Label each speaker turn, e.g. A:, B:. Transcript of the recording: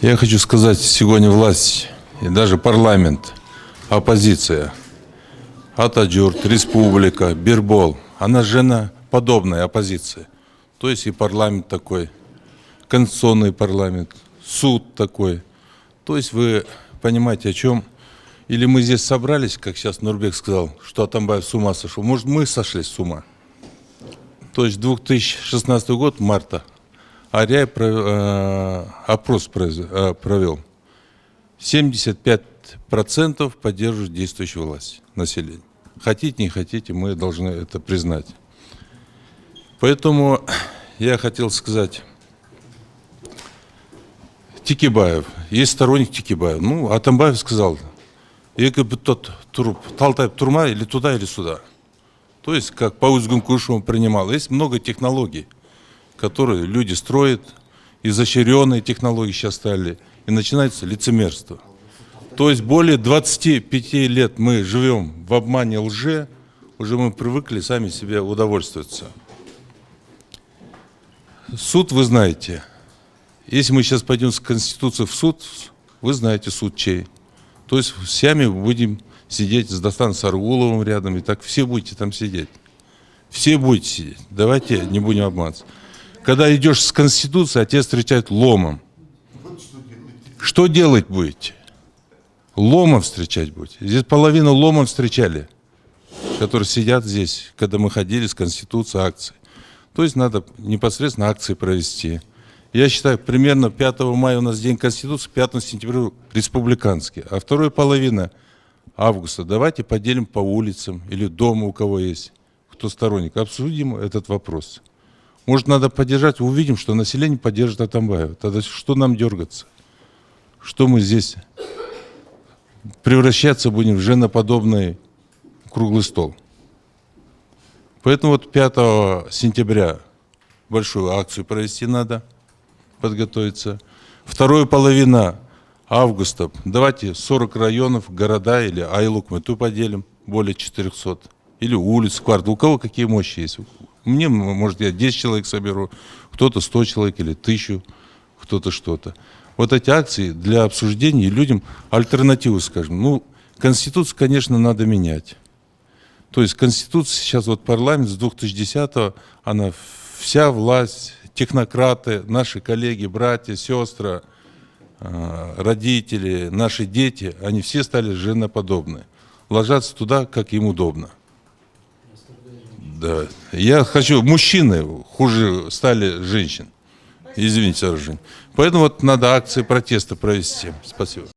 A: Я хочу сказать, сегодня власть и даже парламент, оппозиция, Ататюрк, республика, Бирбол, она женоподобная оппозиция. То есть и парламент такой, конституционный парламент, суд такой. То есть вы понимаете, о чем? Или мы здесь собрались, как сейчас Нурбек сказал, что Атамбаев с ума сошел. Может, мы сошли с ума. То есть 2016 год, марта, Аряй опрос провел. 75% поддерживают действующую власть населения. Хотите, не хотите, мы должны это признать. Поэтому я хотел сказать, Текебаев, есть сторонник Текебаева. Ну, Атамбаев сказал, тот труп, Талтаев турма или туда, или сюда. То есть, как по Узгун Кушеву принимал. Есть много технологий, которые люди строят, изощренные технологии сейчас стали, и начинается лицемерство. То есть более 25 лет мы живем в обмане, лжи, уже мы привыкли сами себе удовольствоваться. Суд, вы знаете, если мы сейчас пойдем с Конституцией в суд, вы знаете суд чей. То есть всеми будем сидеть с Дастан Саргуловым рядом, и так все будете там сидеть. Все будете сидеть. Давайте не будем обманываться. Когда идешь с Конституцией, а тебя встречают ломом. Что делать будете? Ломом встречать будете. Здесь половину ломом встречали, которые сидят здесь, когда мы ходили с Конституцией акции. То есть надо непосредственно акции провести. Я считаю, примерно 5 мая у нас День Конституции, 5 сентября республиканский. А вторая половина августа давайте поделим по улицам или дома, у кого есть, кто сторонник. Обсудим этот вопрос. Может, надо поддержать, увидим, что население поддержит Атамбаева. Тогда что нам дергаться? Что мы здесь превращаться будем в женоподобный круглый стол? Поэтому вот 5 сентября большую акцию провести надо, подготовиться. Вторая половина августа, давайте 40 районов, города или Айлук мы ту поделим, более 400. Или улиц, квартал, у кого какие мощи есть. Мне, может, я 10 человек соберу, кто-то 100 человек или 1000, кто-то что-то. Вот эти акции для обсуждения и людям альтернативу, скажем. Ну, Конституцию, конечно, надо менять. То есть Конституция сейчас, вот парламент с 2010-го, она вся власть, технократы, наши коллеги, братья, сестры, родители, наши дети, они все стали женоподобны. Ложатся туда, как им удобно. Да. Я хочу, мужчины хуже стали женщин. Извините, Аржин. Поэтому вот надо акции протеста провести. Спасибо.